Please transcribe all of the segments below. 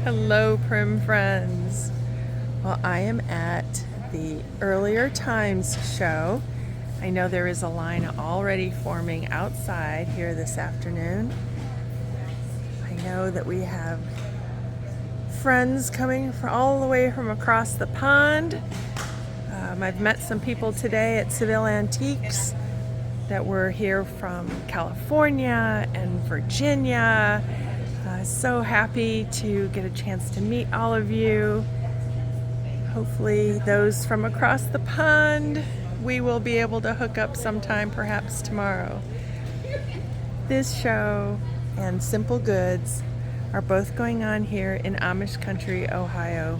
Hello, Prim friends. Well, I am at the Earlier Times show. I know there is a line already forming outside here this afternoon. I know that we have friends coming from all the way from across the pond. I've met some people today at Seville Antiques that were here from California and Virginia. So happy to get a chance to meet all of you. Hopefully those from across the pond, we will be able to hook up sometime, perhaps tomorrow. This show and Simple Goods are both going on here in Amish country, Ohio.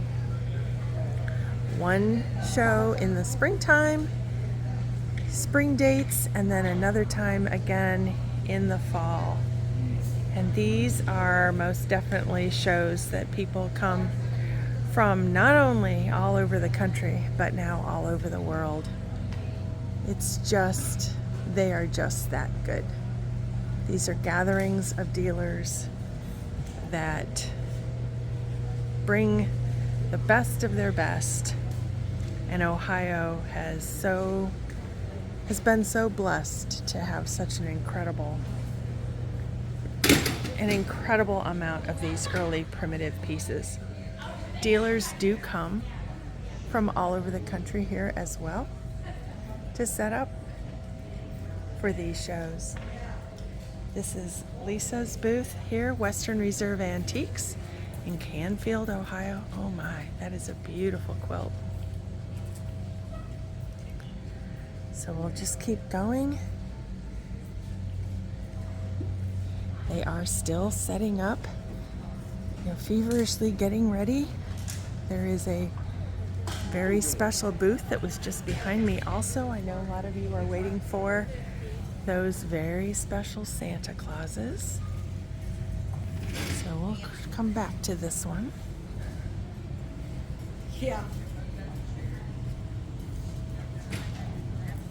One show in the springtime, spring dates, and then another time again in the fall. And these are most definitely shows that people come from not only all over the country, but now all over the world. They are just that good. These are gatherings of dealers that bring the best of their best. And Ohio has been so blessed to have such an incredible amount of these early primitive pieces. Dealers do come from all over the country here as well to set up for these shows. This is Lisa's booth here, Western Reserve Antiques in Canfield, Ohio. Oh my, that is a beautiful quilt. So we'll just keep going. They are still setting up, feverishly getting ready. There is a very special booth that was just behind me also. I know a lot of you are waiting for those very special Santa Clauses. So we'll come back to this one. Yeah.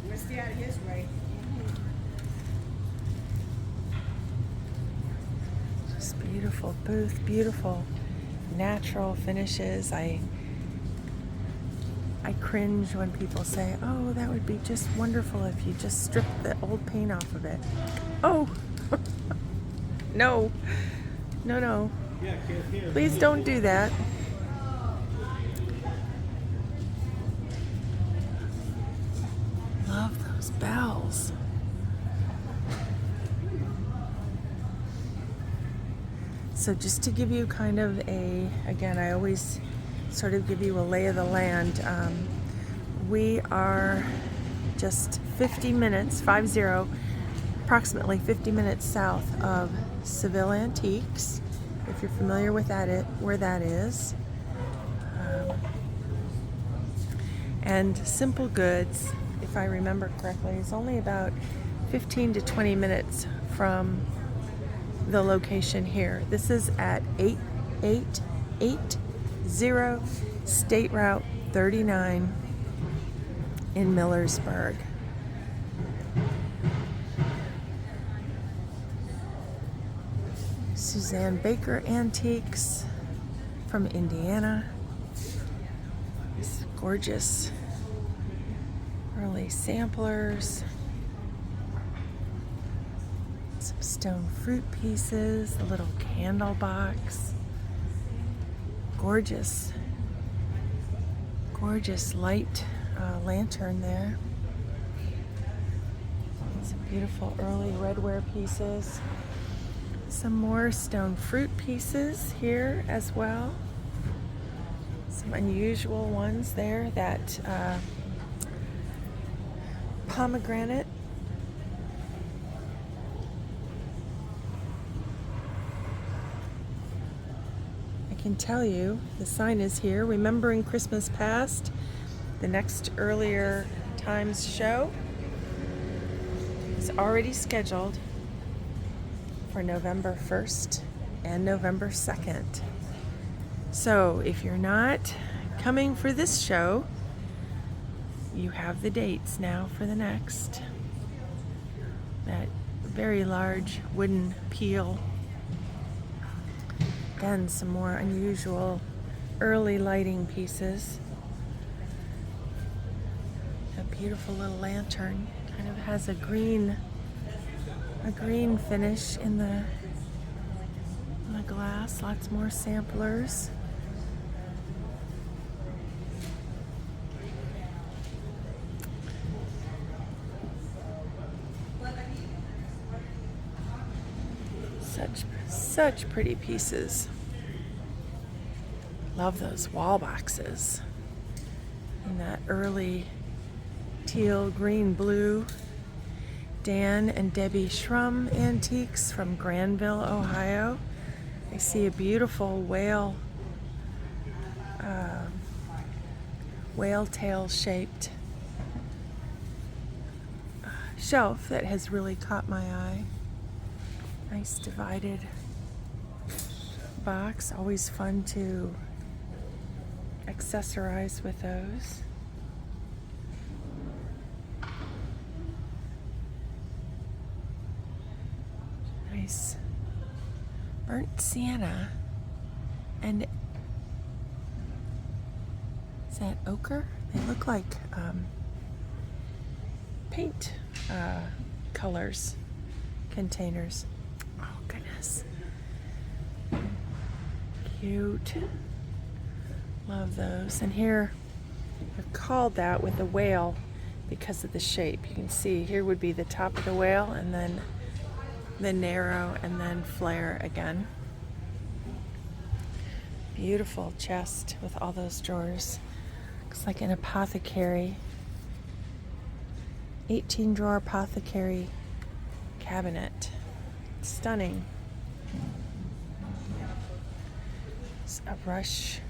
We'll stay out of his way. Just beautiful booth, beautiful natural finishes. I cringe when people say, oh, that would be just wonderful if you just stripped the old paint off of it. Oh, no. Please don't do that. Love those bells. So just to give you kind of again, I always sort of give you a lay of the land. We are just 50 minutes, approximately 50 minutes south of Seville Antiques, if you're familiar with where that is. And Simple Goods, if I remember correctly, is only about 15 to 20 minutes from the location here. This is at 8880 State Route 39 in Millersburg. Suzanne Baker Antiques from Indiana. These gorgeous early samplers. Some stone fruit pieces, a little candle box. Gorgeous light lantern there. Some beautiful early redware pieces. Some more stone fruit pieces here as well. Some unusual ones there. That pomegranate. I can tell you, the sign is here, Remembering Christmas Past. The next Earlier Times show is already scheduled for November 1st and November 2nd. So if you're not coming for this show, you have the dates now for the next. That very large wooden peel Again, some more unusual early lighting pieces. A beautiful little lantern. Kind of has a green finish in the glass. Lots more samplers. Such pretty pieces. Love those wall boxes in that early teal, green, blue. Dan and Debbie Shrum Antiques from Granville, Ohio. I see a beautiful whale tail shaped shelf that has really caught my eye. Nice divided box. Always fun to accessorize with those. Nice burnt sienna. And is that ochre? They look like paint colors, containers. Oh goodness. Cute. Love those. And here I've called that with the whale because of the shape. You can see here would be the top of the whale, and then the narrow, and then flare again. Beautiful chest with all those drawers. Looks like an apothecary, 18 drawer apothecary cabinet. Stunning. It's a rush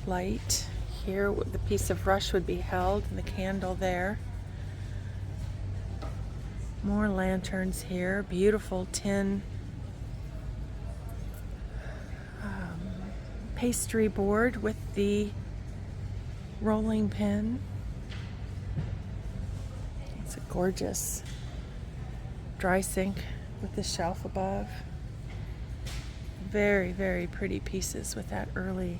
light. Here the piece of rush would be held, and the candle there. More lanterns here. Beautiful tin pastry board with the rolling pin. It's a gorgeous dry sink with the shelf above. Very, very pretty pieces with that early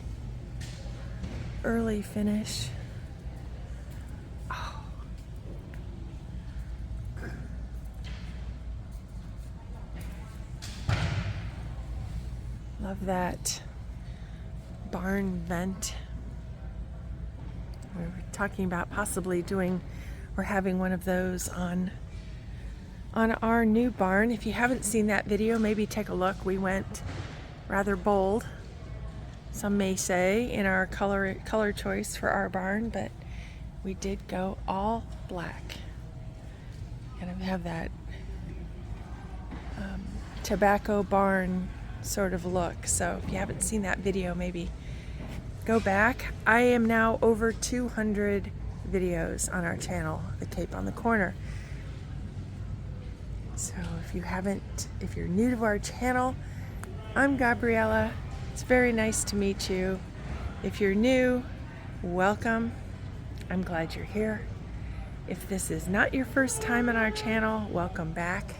finish. Oh. Love that barn vent. We were talking about possibly doing or having one of those on our new barn. If you haven't seen that video, maybe take a look. We went rather bold, some may say, in our color choice for our barn, but we did go all black. Kind of have that tobacco barn sort of look. So if you haven't seen that video, maybe go back. I am now over 200 videos on our channel, The Cape on the Corner. So if you're new to our channel, I'm Gabriella. It's very nice to meet you. If you're new, welcome. I'm glad you're here. If this is not your first time on our channel, welcome back.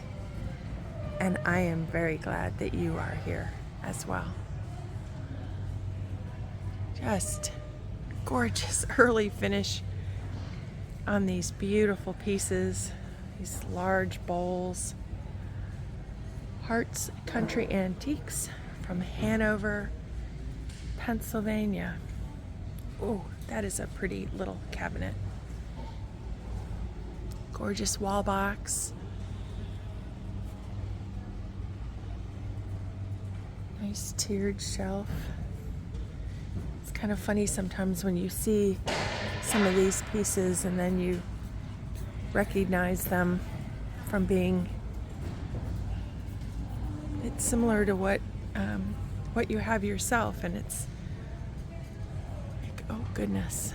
And I am very glad that you are here as well. Just gorgeous early finish on these beautiful pieces, these large bowls. Hart's Country Antiques from Hanover, Pennsylvania. Oh, that is a pretty little cabinet. Gorgeous wall box. Nice tiered shelf. It's kind of funny sometimes when you see some of these pieces and then you recognize them from being, it's similar to what you have yourself, and it's like, oh goodness.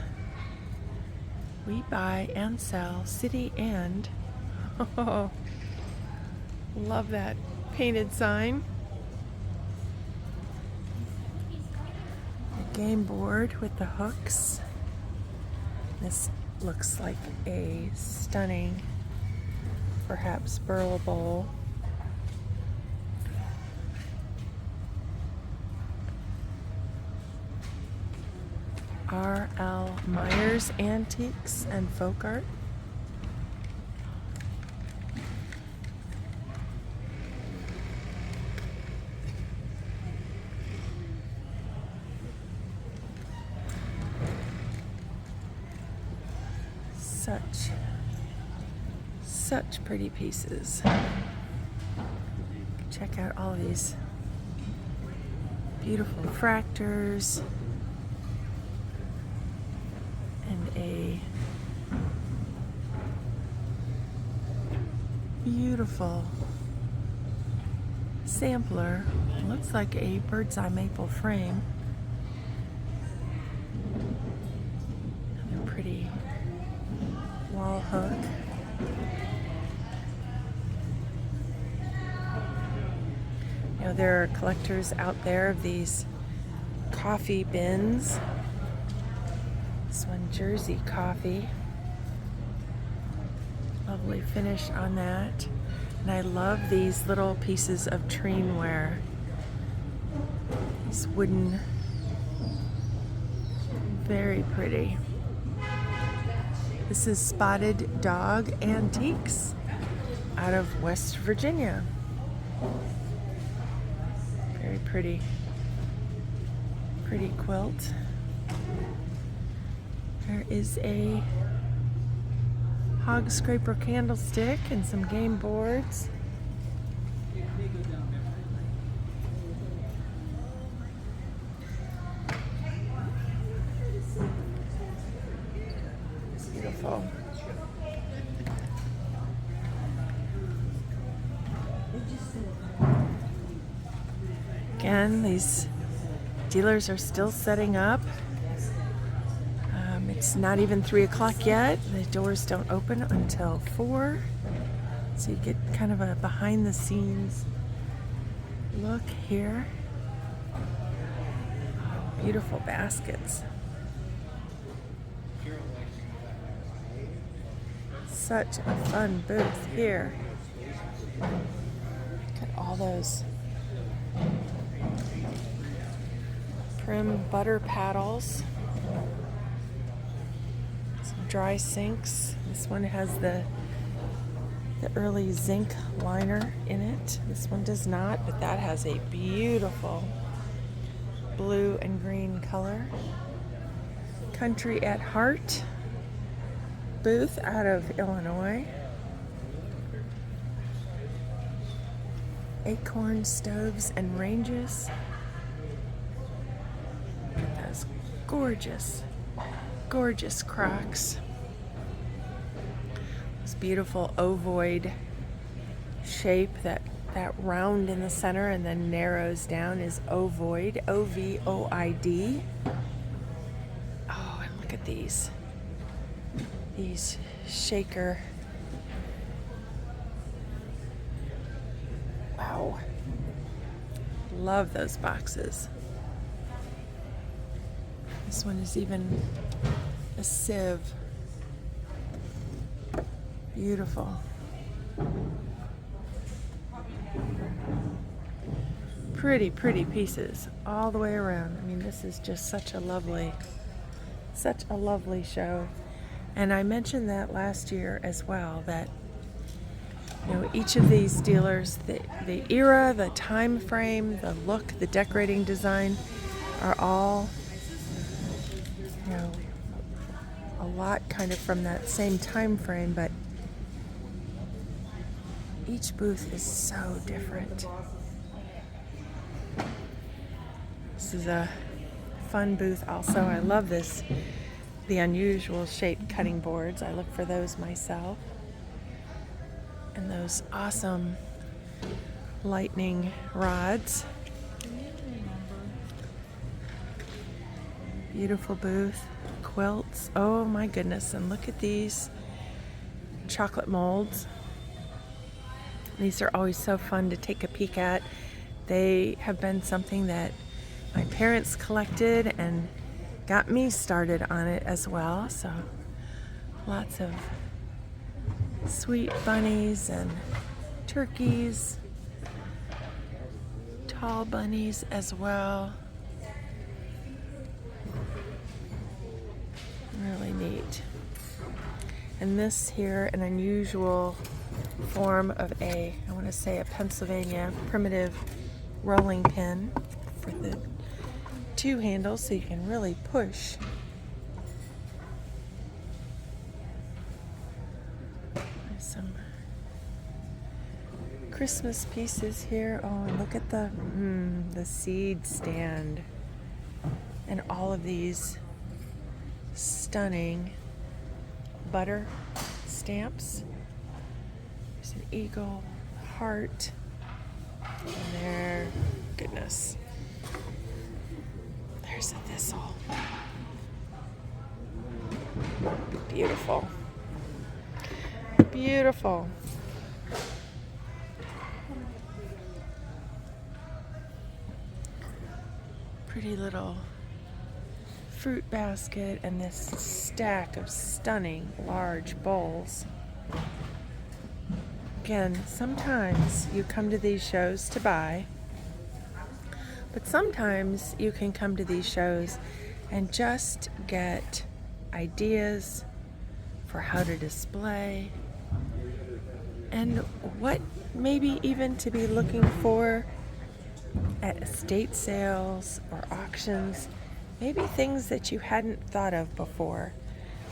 We buy and sell city and, oh, love that painted sign. A game board with the hooks. This looks like a stunning, perhaps burl bowl. R.L. Myers Antiques and Folk Art. Such pretty pieces. Check out all these beautiful fractors and a beautiful sampler. Looks like a bird's eye maple frame. Another pretty wall hook. You know, there are collectors out there of these coffee bins. This one, Jersey coffee. Lovely finish on that. And I love these little pieces of trainware. These wooden, very pretty. This is Spotted Dog Antiques out of West Virginia. Very pretty quilt. There is a hog scraper candlestick and some game boards. Beautiful. Again, these dealers are still setting up. It's not even 3 o'clock yet. The doors don't open until 4. So you get kind of a behind the scenes look here. Beautiful baskets. Such a fun booth here. Look at all those prim butter paddles. Dry sinks. This one has the early zinc liner in it. This one does not, but that has a beautiful blue and green color. Country at Heart booth out of Illinois. Acorn stoves and ranges. Look at those gorgeous crocks. This beautiful ovoid shape, that round in the center and then narrows down is ovoid, O-V-O-I-D. Oh, and look at these shaker. Wow. Love those boxes. This one is even a sieve. Beautiful. Pretty pieces all the way around. I mean, this is just such a lovely show. And I mentioned that last year as well, that you know, each of these dealers, the era, the time frame, the look, the decorating design are all, you know, a lot kind of from that same time frame, but each booth is so different. This is a fun booth also. I love the unusual shaped cutting boards. I look for those myself. And those awesome lightning rods. Beautiful booth. Quilts. Oh my goodness. And look at these chocolate molds. These are always so fun to take a peek at. They have been something that my parents collected and got me started on it as well. So lots of sweet bunnies and turkeys, tall bunnies as well. Really neat. And this here, an unusual form of I want to say a Pennsylvania primitive rolling pin for the two handles so you can really push. There's some Christmas pieces here. Oh, and look at the seed stand and all of these stunning butter stamps. There's an eagle, heart, and there, goodness, there's a thistle. Beautiful. Beautiful. Pretty little fruit basket and this stack of stunning large bowls. Again, sometimes you come to these shows to buy, but sometimes you can come to these shows and just get ideas for how to display and what maybe even to be looking for at estate sales or auctions. Maybe things that you hadn't thought of before.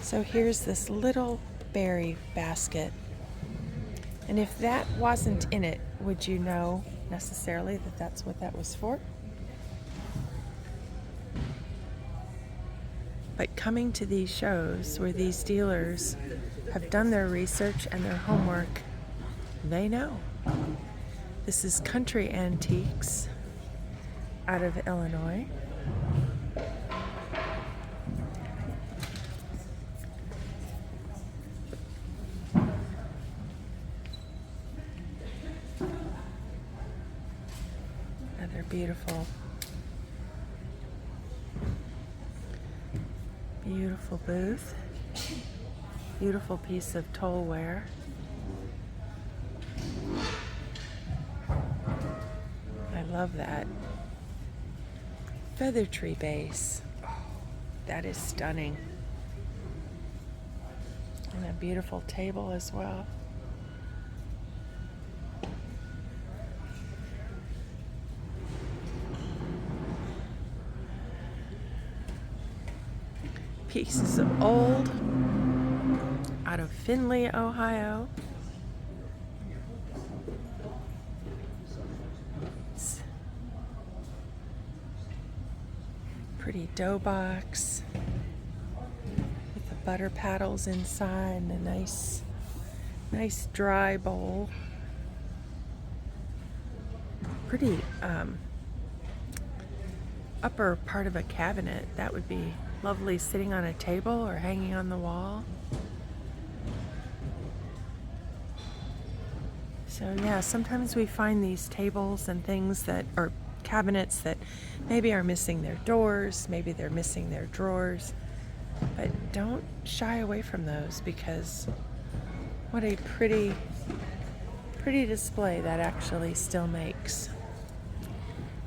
So here's this little berry basket. And if that wasn't in it, would you know necessarily that that's what that was for? But coming to these shows where these dealers have done their research and their homework, they know. This is Country Antiques out of Illinois. Another beautiful booth. Beautiful piece of tollware. I love that. Feather tree base. Oh, that is stunning. And a beautiful table as well. Pieces of old out of Findlay, Ohio. Pretty dough box with the butter paddles inside and a nice dry bowl. Pretty upper part of a cabinet. That would be lovely sitting on a table or hanging on the wall. So yeah, sometimes we find these tables and things that are cabinets that maybe are missing their doors, maybe they're missing their drawers, but don't shy away from those, because what a pretty display that actually still makes.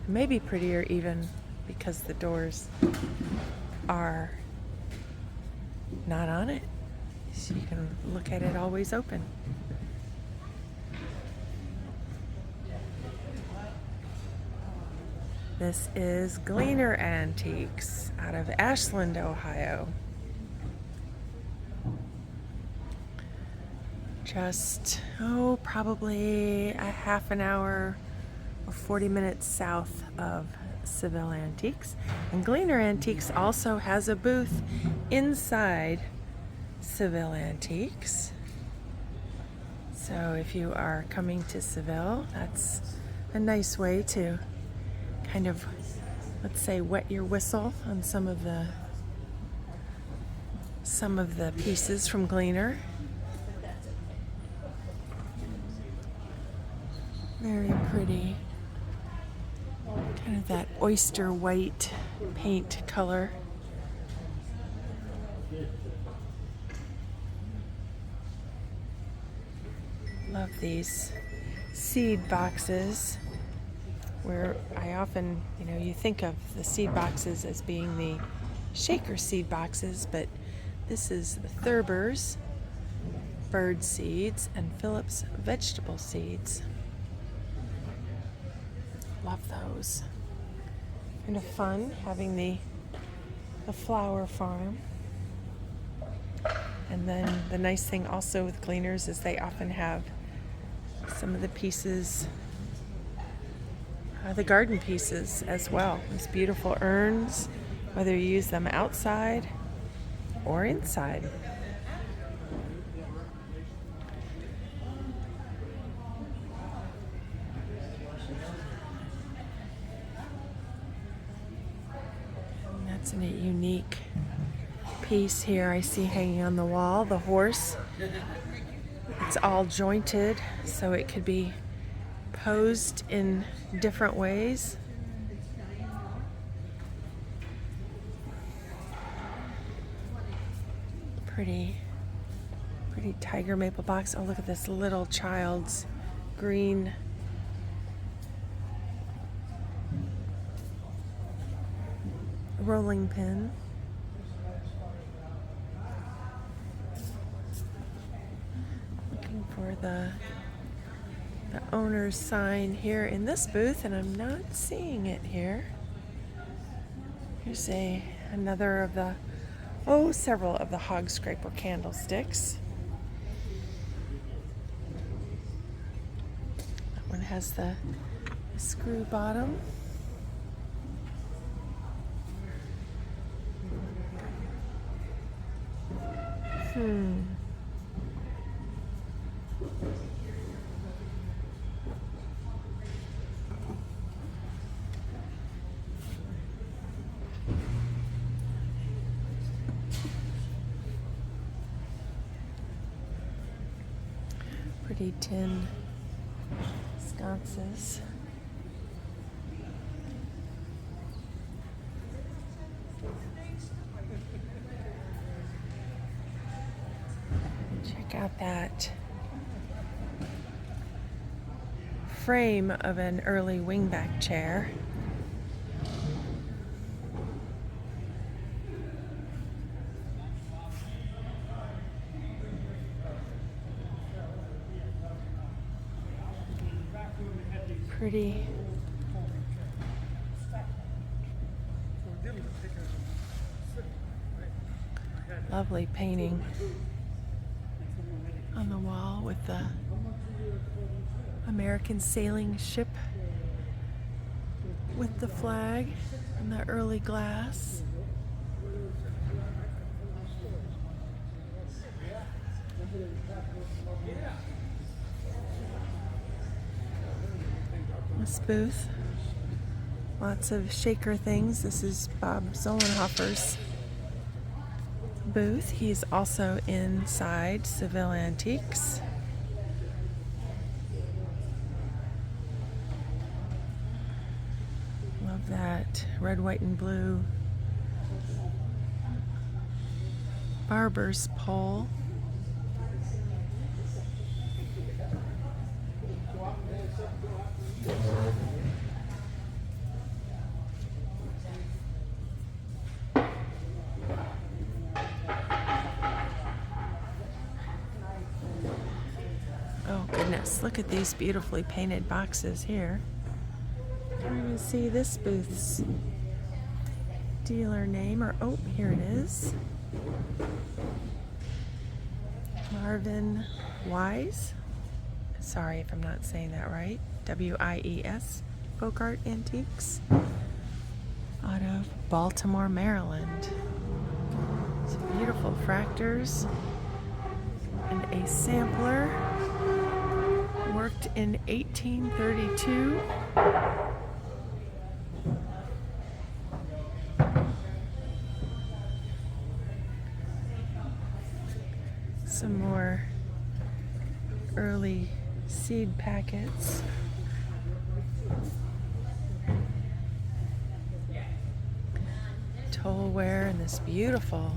Maybe prettier even because the doors are not on it, so you can look at it always open. This is Gleaner Antiques out of Ashland, Ohio. Just, probably a half an hour or 40 minutes south of Seville Antiques. And Gleaner Antiques also has a booth inside Seville Antiques. So if you are coming to Seville, that's a nice way to kind of, let's say, wet your whistle on some of the pieces from Gleaner. Very pretty. Kind of that oyster white paint color. Love these seed boxes, where I often, you think of the seed boxes as being the shaker seed boxes, but This is Thurber's bird seeds and Phillips vegetable seeds. Love those. Kind of fun having the flower farm. And then the nice thing also with gleaners is they often have some of the pieces, the garden pieces as well. These beautiful urns, whether you use them outside or inside. And that's a unique piece here I see hanging on the wall, the horse. It's all jointed so it could be posed in different ways. Pretty tiger maple box. Oh, look at this little child's green rolling pin. Looking for the owner's sign here in this booth, and I'm not seeing it here. Here's another of the several of the hog scraper candlesticks. That one has the screw bottom. Pretty tin sconces. Check out that frame of an early wingback chair. Pretty lovely painting on the wall with the American sailing ship with the flag and the early glass. This booth, lots of shaker things. This is Bob Zollenhofer's booth. He's also inside Seville Antiques. Love that red, white, and blue barber's pole. Oh goodness, look at these beautifully painted boxes here. Trying to see this booth's dealer name, or oh, here it is. Marvin Wise. Sorry if I'm not saying that right. W-I-E-S. Bogart Antiques. Out of Baltimore, Maryland. Some beautiful fractors. And a sampler. Worked in 1832. Some more early seed packets. Tollware and this beautiful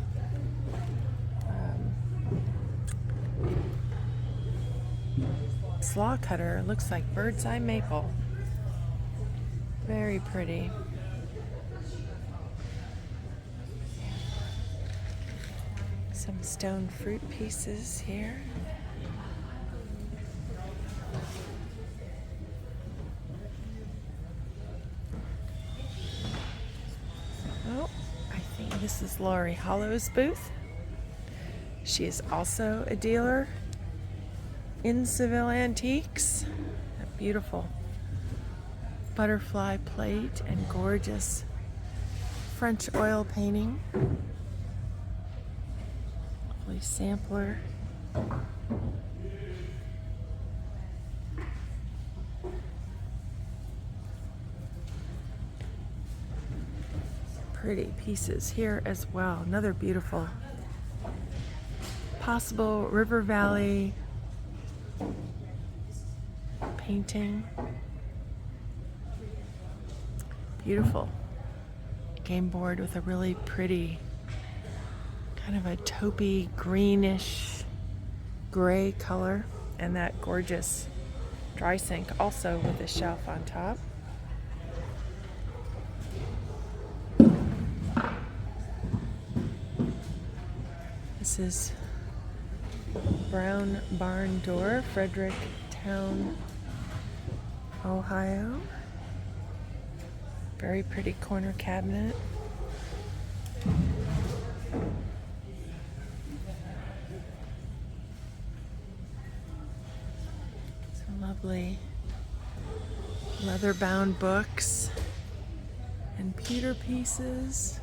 slaw cutter. Looks like bird's eye maple. Very pretty. Some stone fruit pieces here. Oh, I think this is Lori Hollow's booth. She is also a dealer in Seville Antiques. A beautiful butterfly plate and gorgeous French oil painting. Lovely sampler. Pretty pieces here as well. Another beautiful possible River Valley painting. Beautiful game board with a really pretty kind of a taupey greenish gray color, and that gorgeous dry sink also with a shelf on top. This is Brown Barn Door, Fredericktown, Ohio. Very pretty corner cabinet. Some lovely leather-bound books and pewter pieces.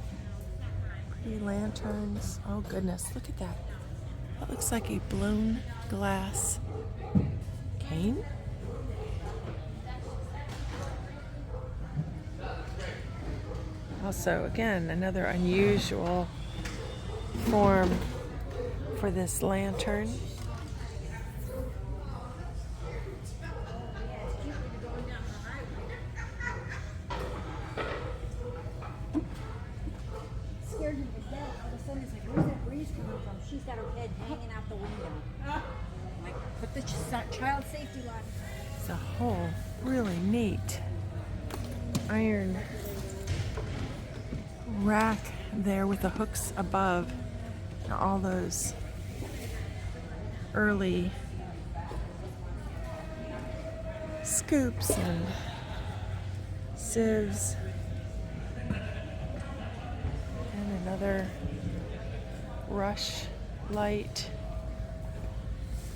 Pretty lanterns. Oh goodness, look at that. That looks like a blown glass cane. Also, again, another unusual form for this lantern. Scared him to death. All of a sudden, it's like, where's that breeze coming from? She's got her head hanging out the window. Like, put the child safety lock. It's a whole really neat iron rack there with the hooks above, and all those early scoops and sieves, and another rush light,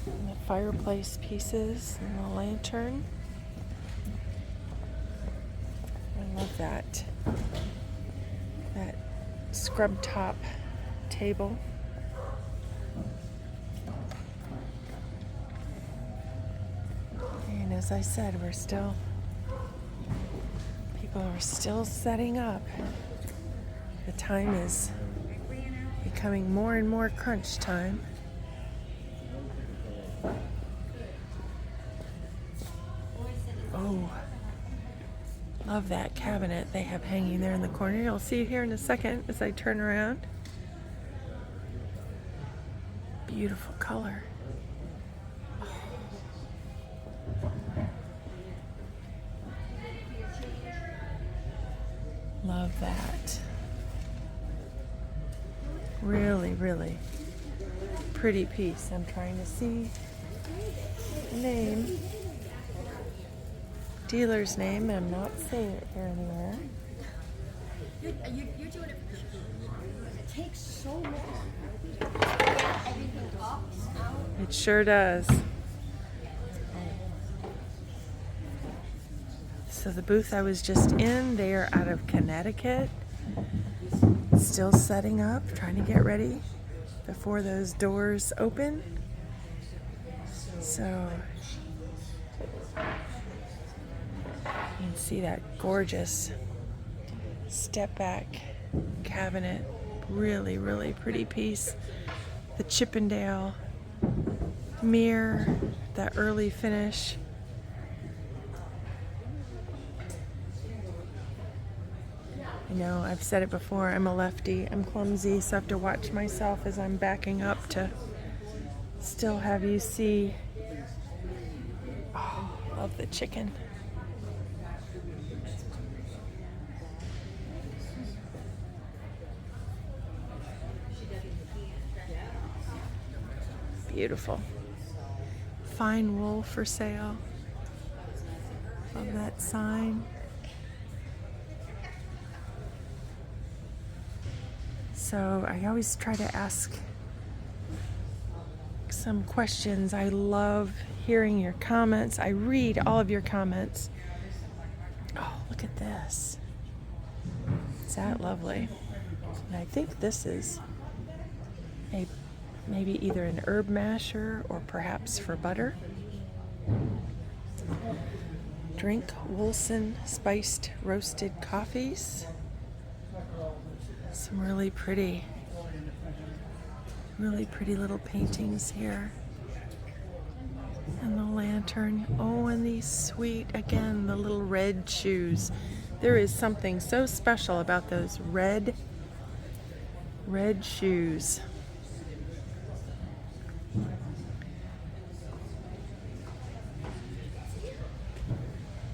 and the fireplace pieces, and the lantern. I love that scrub top table. And as I said, people are still setting up. The time is becoming more and more crunch time. Oh, love that cabinet they have hanging there in the corner. You'll see it here in a second as I turn around. Beautiful color. Love that. Really, really pretty piece. I'm trying to see the name. Dealer's name, and I'm not seeing it here anywhere. You're doing it for people. It takes so long. Everything up, out. It sure does. So the booth I was just in, they are out of Connecticut. Still setting up, trying to get ready before those doors open. So you can see that gorgeous step back cabinet. Really, really pretty piece. The Chippendale mirror, that early finish. You know, I've said it before, I'm a lefty, I'm clumsy, so I have to watch myself as I'm backing up to still have you see. Oh, love the chicken. Beautiful. Fine wool for sale. Love that sign. So I always try to ask some questions. I love hearing your comments. I read all of your comments. Oh, look at this. Is that lovely? And I think this is maybe either an herb masher or perhaps for butter. Drink Wilson spiced roasted coffees. Some really pretty little paintings here. And the lantern. Oh, and these sweet, again, the little red shoes. There is something so special about those red shoes.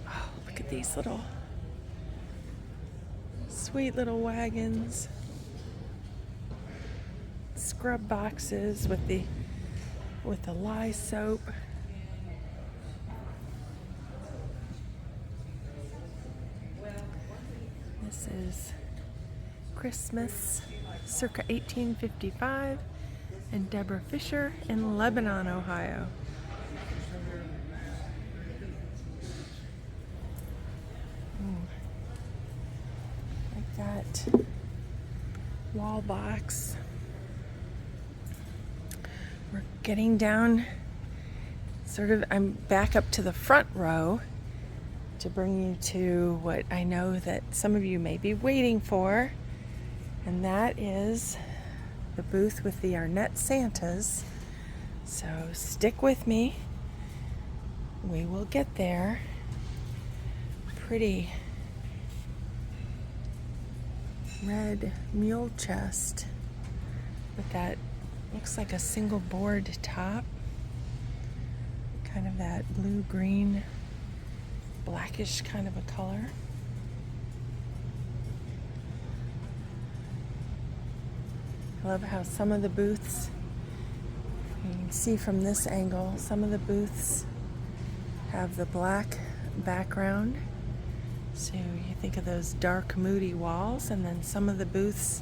Oh, look at these little sweet little wagons. Scrub boxes with the lye soap. This is Christmas circa 1855 and Deborah Fisher in Lebanon, Ohio. Like that wall box. We're getting down I'm back up to the front row to bring you to what I know that some of you may be waiting for, and that is the booth with the Arnette Santas. So stick with me. We will get there. Pretty red mule chest with that, looks like a single board top. Kind of that blue-green, blackish kind of a color. I love how some of the booths, you can see from this angle, some of the booths have the black background. So you think of those dark, moody walls, and then some of the booths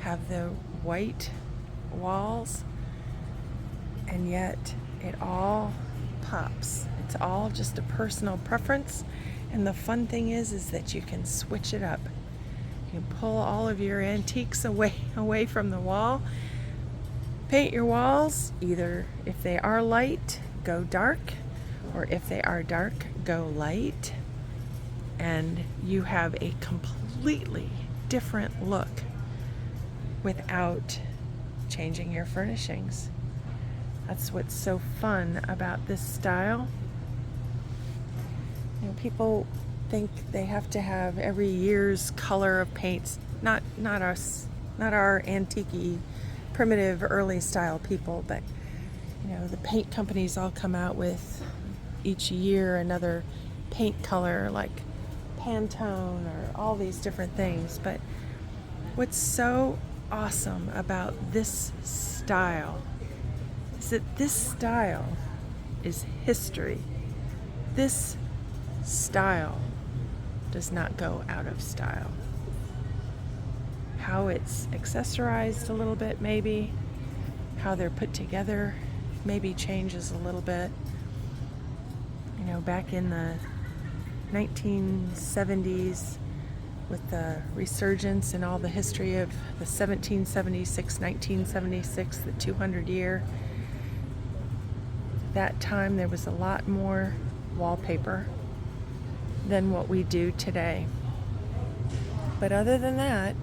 have the white walls, and yet it all pops. It's all just a personal preference, and the fun thing is that you can switch it up. You can pull all of your antiques away from the wall, paint your walls, either if they are light, go dark, or if they are dark, go light, and you have a completely different look without changing your furnishings. That's what's so fun about this style. You know, people think they have to have every year's color of paints. Not us, not our antique-y, primitive, early style people, but you know, the paint companies all come out with each year another paint color, like Pantone or all these different things. But what's so awesome about this style is that this style is history. This style does not go out of style. How it's accessorized a little bit, maybe, how they're put together maybe changes a little bit. You know, back in the 1970s, with the resurgence and all the history of the 1776, 1976, the 200 year, that time there was a lot more wallpaper than what we do today. But other than that,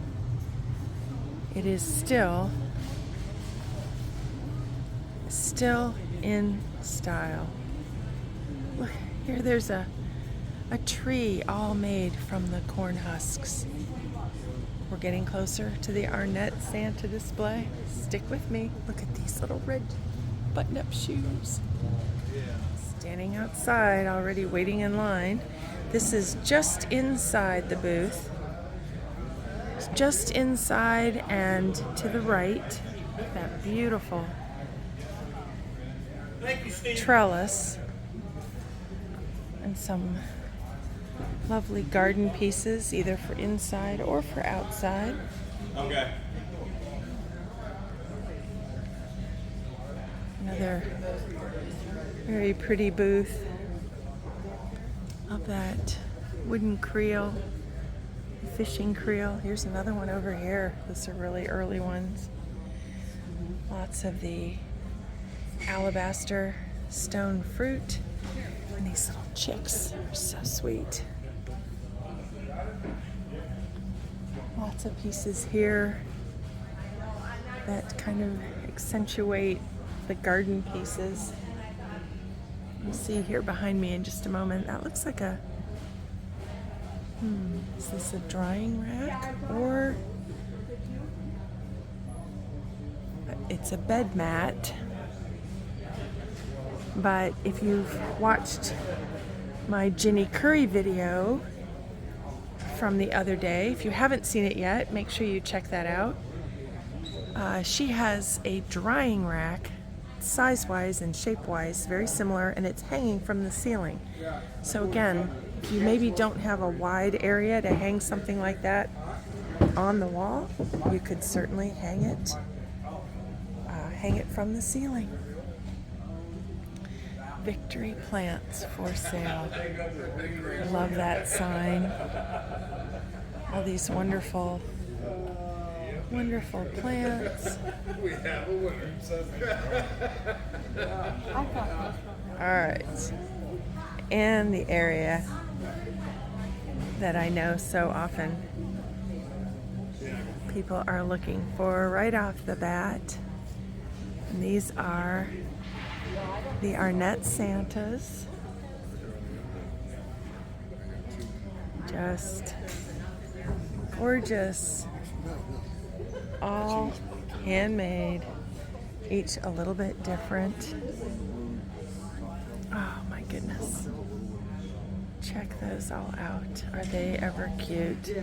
it is still in style. Look, here there's a tree all made from the corn husks. We're getting closer to the Arnette Santa display. Stick with me. Look at these little red button-up shoes. Standing outside, already waiting in line. This is just inside the booth. It's just inside and to the right, that beautiful trellis and some lovely garden pieces, either for inside or for outside. Okay. Another very pretty booth of that wooden creel, fishing creel. Here's another one over here. Those are really early ones. Lots of the alabaster stone fruit. And these little chicks are so sweet. Lots of pieces here that kind of accentuate the garden pieces. You'll see here behind me in just a moment. That looks like a, is this a drying rack or it's a bed mat? But if you've watched my Ginny Curry video from the other day, if you haven't seen it yet, make sure you check that out. She has a drying rack, size-wise and shape-wise, very similar, and it's hanging from the ceiling. So again, if you maybe don't have a wide area to hang something like that on the wall, you could certainly hang it from the ceiling. Victory plants for sale. Love that sign. All these wonderful, wonderful plants. All right. And the area that I know so often people are looking for right off the bat. And these are the Arnette Santas. Just gorgeous. All handmade, each a little bit different. Oh my goodness. Check those all out. Are they ever cute?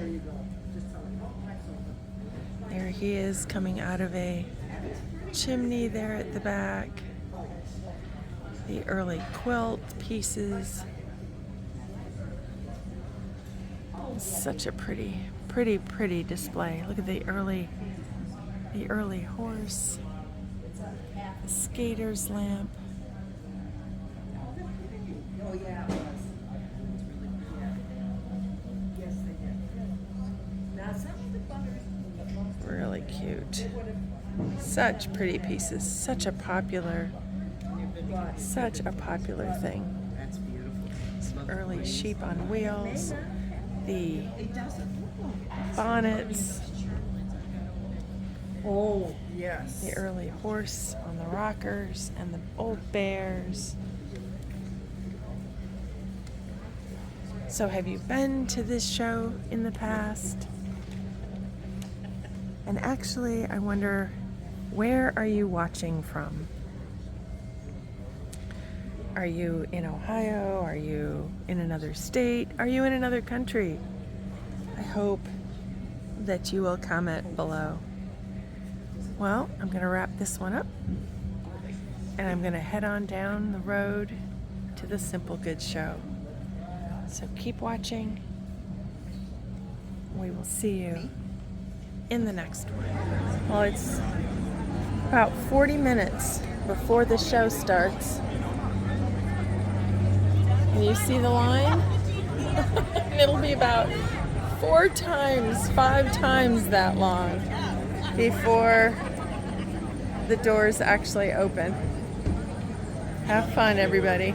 There he is coming out of a chimney there at the back. The early quilt pieces. Such a pretty display. Look at the early horse. The skater's lamp. Really cute. Such pretty pieces. Such a popular thing. Some early sheep on wheels. The bonnets. Oh, yes. The early horse on the rockers and the old bears. So have you been to this show in the past? And actually, I wonder, where are you watching from? Are you in Ohio? Are you in another state? Are you in another country? I hope that you will comment below. Well, I'm going to wrap this one up, and I'm going to head on down the road to the Simple Goods show. So keep watching. We will see you in the next one. Well, it's about 40 minutes before the show starts. And you see the line? And it'll be about 5 times that long before the doors actually open. Have fun, everybody.